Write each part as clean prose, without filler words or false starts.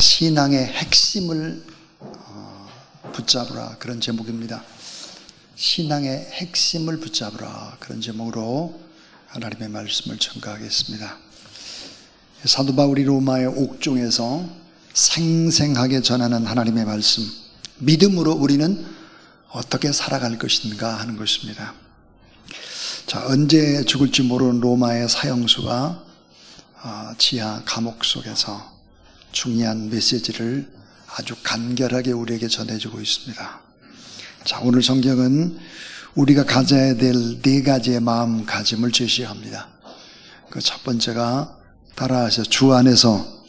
신앙의 핵심을 붙잡으라, 그런 제목입니다. 신앙의 핵심을 붙잡으라, 그런 제목으로 하나님의 말씀을 전가하겠습니다. 사도 바울이 로마의 옥중에서 생생하게 전하는 하나님의 말씀, 믿음으로 우리는 어떻게 살아갈 것인가 하는 것입니다. 자, 언제 죽을지 모르는 로마의 사형수가 지하 감옥 속에서 중요한 메시지를 아주 간결하게 우리에게 전해주고 있습니다. 자, 오늘 성경은 우리가 가져야 될 네 가지의 마음가짐을 제시합니다. 그 첫 번째가 따라하셔. 주 안에서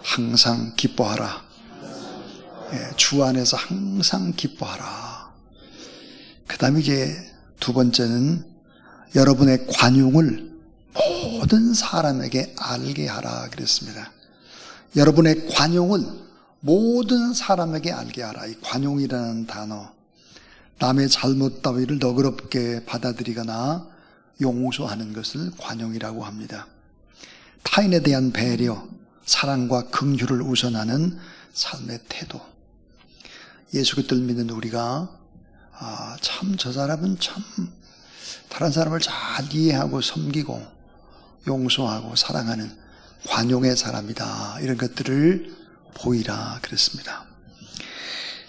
항상 기뻐하라. 주 안에서 항상 기뻐하라. 그 다음에 이제 두 번째는 여러분의 관용을 모든 사람에게 알게 하라 그랬습니다. 여러분의 관용을 모든 사람에게 알게 하라. 이 관용이라는 단어, 남의 잘못 따위를 너그럽게 받아들이거나 용서하는 것을 관용이라고 합니다. 타인에 대한 배려, 사랑과 긍휼을 우선하는 삶의 태도. 예수 그리스도를 믿는 우리가 참 저 사람은 참 다른 사람을 잘 이해하고 섬기고 용서하고 사랑하는 관용의 사람이다, 이런 것들을 보이라 그랬습니다.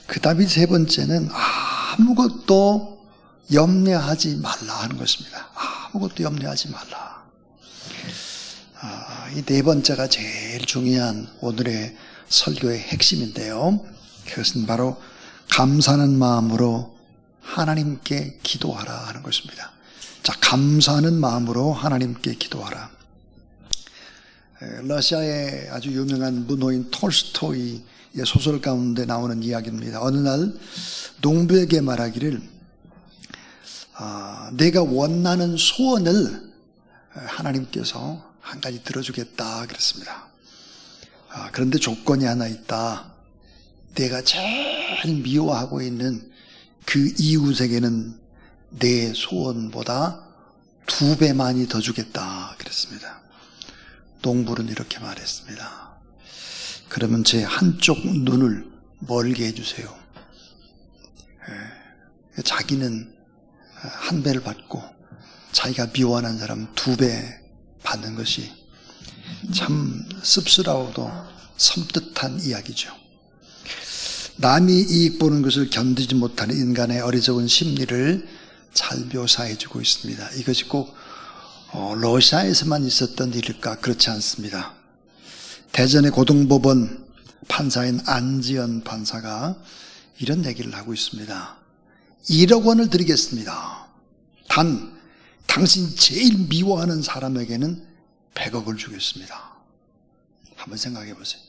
그 다음에 세 번째는 아무것도 염려하지 말라 하는 것입니다. 아무것도 염려하지 말라. 이 네 번째가 제일 중요한 오늘의 설교의 핵심인데요, 그것은 바로 감사하는 마음으로 하나님께 기도하라 하는 것입니다. 자, 감사하는 마음으로 하나님께 기도하라. 러시아의 아주 유명한 문호인 톨스토이의 소설 가운데 나오는 이야기입니다. 어느 날 농부에게 말하기를 내가 원하는 소원을 하나님께서 한 가지 들어주겠다 그랬습니다. 그런데 조건이 하나 있다. 내가 제일 미워하고 있는 그 이웃에게는 내 소원보다 2배 많이 더 주겠다 그랬습니다. 농부는 이렇게 말했습니다. 그러면 제 한쪽 눈을 멀게 해주세요. 자기는 1배를 받고 자기가 미워하는 사람 2배 받는 것이 참 씁쓸하고도 섬뜩한 이야기죠. 남이 이익 보는 것을 견디지 못하는 인간의 어리석은 심리를 잘 묘사해주고 있습니다. 이것이 꼭 러시아에서만 있었던 일일까? 그렇지 않습니다. 대전의 고등법원 판사인 안지연 판사가 이런 얘기를 하고 있습니다. 1억 원을 드리겠습니다. 단 당신 제일 미워하는 사람에게는 100억을 주겠습니다. 한번 생각해 보세요.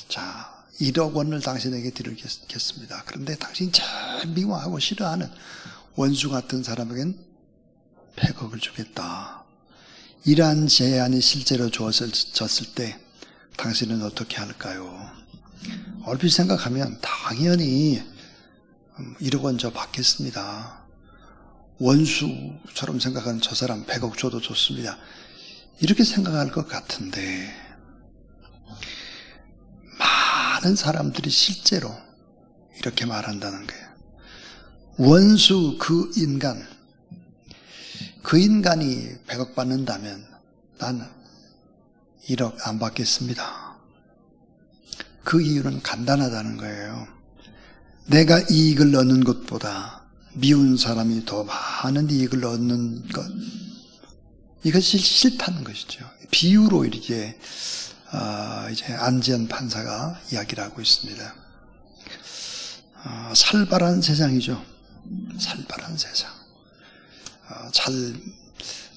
자, 1억 원을 당신에게 드리겠습니다. 그런데 당신이 제일 미워하고 싫어하는 원수 같은 사람에게는 100억을 주겠다. 이러한 제안이 실제로 주어졌을 때 당신은 어떻게 할까요? 얼핏 생각하면 당연히 1억 원 저 받겠습니다. 원수처럼 생각하는 저 사람 100억 줘도 좋습니다. 이렇게 생각할 것 같은데 많은 사람들이 실제로 이렇게 말한다는 거예요. 원수 그 인간이 100억 받는다면 나는 1억 안 받겠습니다. 그 이유는 간단하다는 거예요. 내가 이익을 얻는 것보다 미운 사람이 더 많은 이익을 얻는 것, 이것이 싫다는 것이죠. 비유로 이렇게 이제 안지연 판사가 이야기를 하고 있습니다. 살벌한 세상이죠. 살벌한 세상. 잘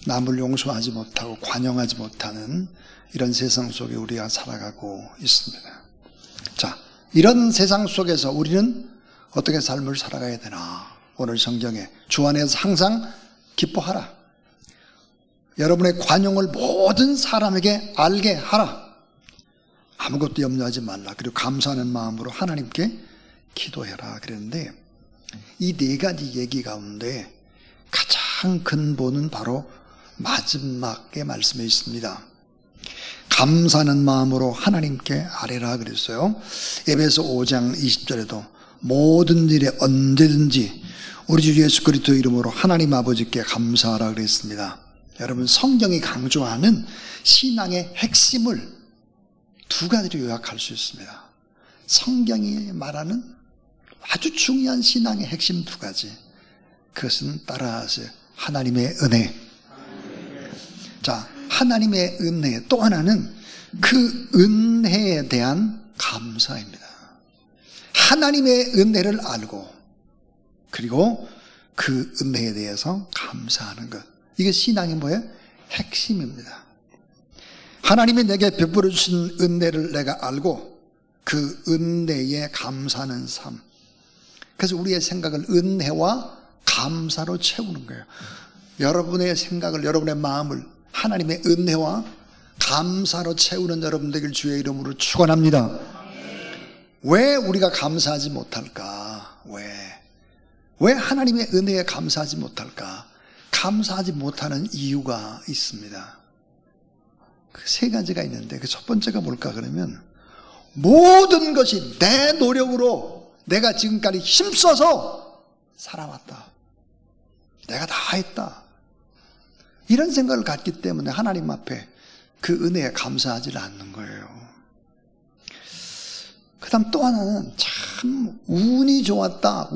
남을 용서하지 못하고 관용하지 못하는 이런 세상 속에 우리가 살아가고 있습니다. 자, 이런 세상 속에서 우리는 어떻게 삶을 살아가야 되나? 오늘 성경에 주 안에서 항상 기뻐하라. 여러분의 관용을 모든 사람에게 알게 하라. 아무것도 염려하지 말라. 그리고 감사하는 마음으로 하나님께 기도해라 그랬는데, 이 네 가지 얘기 가운데 가장 근본은 바로 마지막의 말씀에 있습니다. 감사하는 마음으로 하나님께 아뢰라 그랬어요. 에베소 5장 20절에도 모든 일에 언제든지 우리 주 예수 그리스도 이름으로 하나님 아버지께 감사하라 그랬습니다. 여러분, 성경이 강조하는 신앙의 핵심을 두 가지로 요약할 수 있습니다. 성경이 말하는 아주 중요한 신앙의 핵심 두 가지. 그것은 따라하세요. 하나님의 은혜. 자, 하나님의 은혜. 또 하나는 그 은혜에 대한 감사입니다. 하나님의 은혜를 알고 그리고 그 은혜에 대해서 감사하는 것. 이게 신앙의 뭐예요? 핵심입니다. 하나님이 내게 베풀어 주신 은혜를 내가 알고 그 은혜에 감사하는 삶. 그래서 우리의 생각을 은혜와 감사로 채우는 거예요. 여러분의 생각을, 여러분의 마음을 하나님의 은혜와 감사로 채우는 여러분 되길 주의 이름으로 축원합니다. 왜 우리가 감사하지 못할까? 왜 하나님의 은혜에 감사하지 못할까? 감사하지 못하는 이유가 있습니다. 그 세 가지가 있는데 그 첫 번째가 뭘까 그러면 모든 것이 내 노력으로 내가 지금까지 힘써서 살아왔다. 내가 다 했다. 이런 생각을 갖기 때문에 하나님 앞에 그 은혜에 감사하지 않는 거예요. 그 다음 또 하나는 참 운이 좋았다.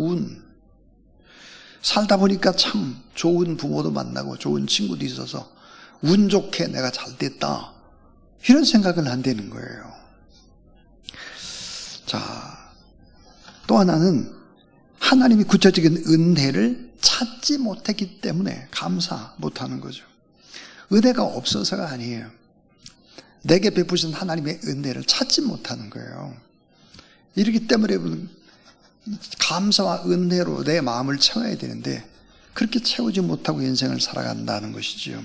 살다 보니까 참 좋은 부모도 만나고 좋은 친구도 있어서 운 좋게 내가 잘 됐다. 이런 생각을 한다는 거예요. 자, 또 하나는 하나님이 구체적인 은혜를 찾지 못했기 때문에 감사 못하는 거죠. 은혜가 없어서가 아니에요. 내게 베푸신 하나님의 은혜를 찾지 못하는 거예요. 이렇기 때문에 감사와 은혜로 내 마음을 채워야 되는데 그렇게 채우지 못하고 인생을 살아간다는 것이지요.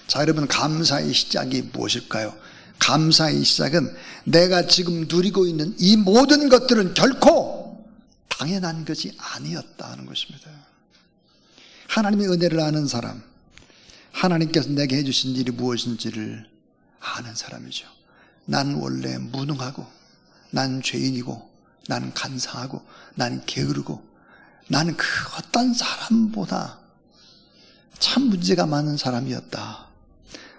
자, 여러분, 감사의 시작이 무엇일까요? 감사의 시작은 내가 지금 누리고 있는 이 모든 것들은 결코 당연한 것이 아니었다는 것입니다. 하나님의 은혜를 아는 사람, 하나님께서 내게 해주신 일이 무엇인지를 아는 사람이죠. 난 원래 무능하고, 난 죄인이고, 난 간사하고, 난 게으르고, 나는 그 어떤 사람보다 참 문제가 많은 사람이었다.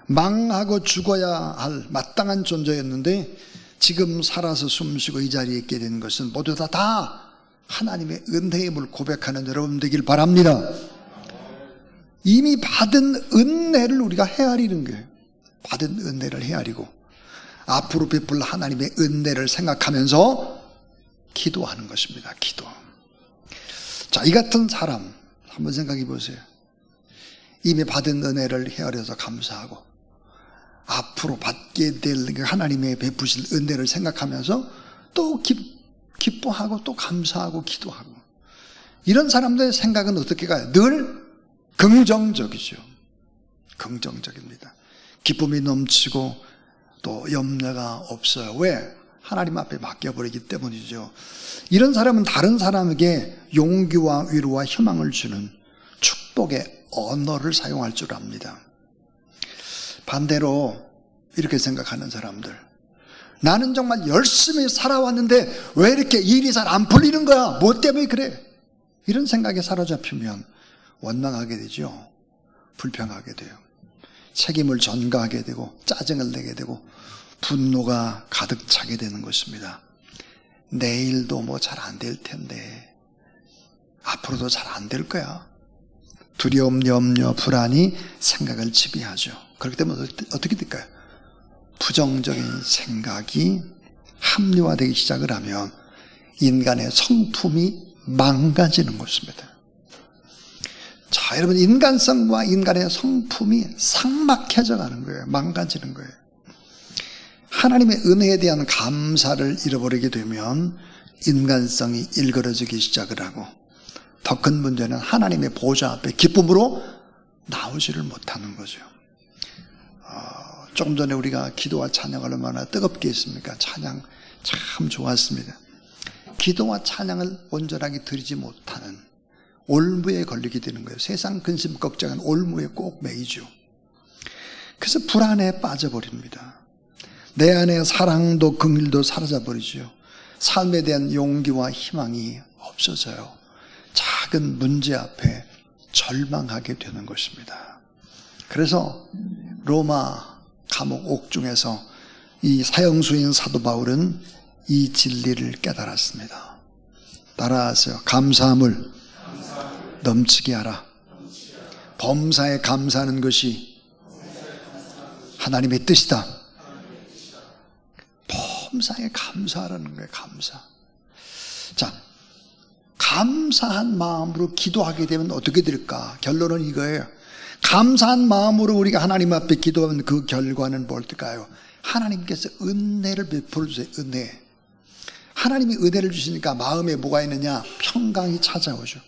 망하고 죽어야 할 마땅한 존재였는데 지금 살아서 숨쉬고 이 자리에 있게 된 것은 모두 다 하나님의 은혜임을 고백하는 여러분 되길 바랍니다. 이미 받은 은혜를 우리가 헤아리는 거예요. 받은 은혜를 헤아리고 앞으로 베풀 하나님의 은혜를 생각하면서 기도하는 것입니다. 기도. 자, 이 같은 사람 한번 생각해 보세요. 이미 받은 은혜를 헤아려서 감사하고 앞으로 받게 될 하나님의 베푸실 은혜를 생각하면서 또 기뻐하고 또 감사하고 기도하고, 이런 사람들의 생각은 어떻게 가요? 늘 긍정적이죠. 긍정적입니다. 기쁨이 넘치고 또 염려가 없어요. 왜? 하나님 앞에 맡겨버리기 때문이죠. 이런 사람은 다른 사람에게 용기와 위로와 희망을 주는 축복의 언어를 사용할 줄 압니다. 반대로 이렇게 생각하는 사람들, 나는 정말 열심히 살아왔는데 왜 이렇게 일이 잘 안 풀리는 거야? 뭐 때문에 그래? 이런 생각에 사로잡히면 원망하게 되죠. 불평하게 돼요. 책임을 전가하게 되고 짜증을 내게 되고 분노가 가득 차게 되는 것입니다. 내일도 뭐 잘 안 될 텐데, 앞으로도 잘 안 될 거야. 두려움, 염려, 불안이 생각을 지배하죠. 그렇기 때문에 어떻게 될까요? 부정적인 생각이 합리화되기 시작을 하면 인간의 성품이 망가지는 것입니다. 자, 여러분, 인간성과 인간의 성품이 삭막해져 가는 거예요. 망가지는 거예요. 하나님의 은혜에 대한 감사를 잃어버리게 되면 인간성이 일그러지기 시작을 하고, 더 큰 문제는 하나님의 보좌 앞에 기쁨으로 나오지를 못하는 거죠. 조금 전에 우리가 기도와 찬양을 얼마나 뜨겁게 했습니까? 찬양 참 좋았습니다. 기도와 찬양을 온전하게 드리지 못하는 올무에 걸리게 되는 거예요. 세상 근심 걱정은 올무에 꼭 매이죠. 그래서 불안에 빠져버립니다. 내 안에 사랑도 긍휼도 사라져버리죠. 삶에 대한 용기와 희망이 없어져요. 작은 문제 앞에 절망하게 되는 것입니다. 그래서 로마 감옥 옥중에서 이 사형수인 사도 바울은 이 진리를 깨달았습니다. 따라하세요. 감사함을 넘치게 하라. 범사에 감사하는 것이 하나님의 뜻이다. 범사에 감사하라는 거예요. 감사. 자, 감사한 마음으로 기도하게 되면 어떻게 될까? 결론은 이거예요. 감사한 마음으로 우리가 하나님 앞에 기도하면 그 결과는 뭘까요? 하나님께서 은혜를 베풀어 주세요. 은혜. 하나님이 은혜를 주시니까 마음에 뭐가 있느냐? 평강이 찾아오죠.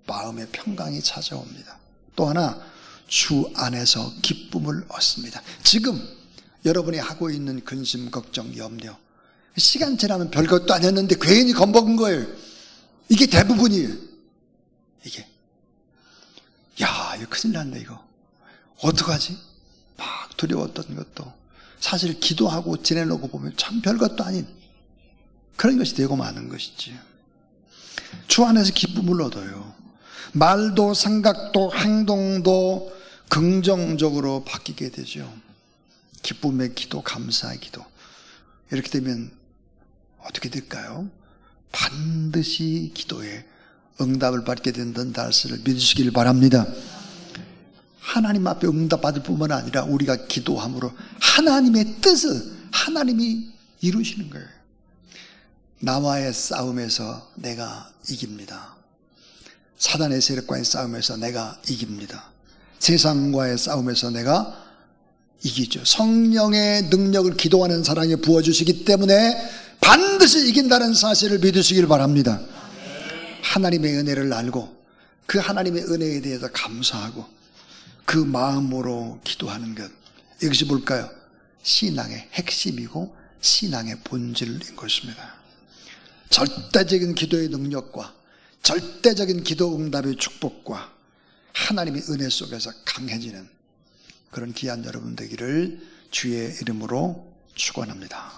마음에 평강이 찾아옵니다. 또 하나, 주 안에서 기쁨을 얻습니다. 지금 여러분이 하고 있는 근심, 걱정, 염려, 시간 지나면 별것도 아니었는데 괜히 겁먹은 거예요. 이게 대부분이에요. 이게. 야, 이거 큰일 났네, 이거. 어떡하지? 막 두려웠던 것도 사실 기도하고 지내놓고 보면 참 별것도 아닌 그런 것이 되고 마는 것이지. 주 안에서 기쁨을 얻어요. 말도 생각도 행동도 긍정적으로 바뀌게 되죠. 기쁨의 기도, 감사의 기도. 이렇게 되면 어떻게 될까요? 반드시 기도에 응답을 받게 된다는 사실을 믿으시길 바랍니다. 하나님 앞에 응답받을 뿐만 아니라 우리가 기도함으로 하나님의 뜻을 하나님이 이루시는 거예요. 나와의 싸움에서 내가 이깁니다. 사단의 세력과의 싸움에서 내가 이깁니다. 세상과의 싸움에서 내가 이기죠. 성령의 능력을 기도하는 사랑에 부어주시기 때문에 반드시 이긴다는 사실을 믿으시길 바랍니다. 하나님의 은혜를 알고 그 하나님의 은혜에 대해서 감사하고 그 마음으로 기도하는 것, 이것이 뭘까요? 신앙의 핵심이고 신앙의 본질인 것입니다. 절대적인 기도의 능력과 절대적인 기도 응답의 축복과 하나님의 은혜 속에서 강해지는 그런 귀한 여러분 되기를 주의 이름으로 축원합니다.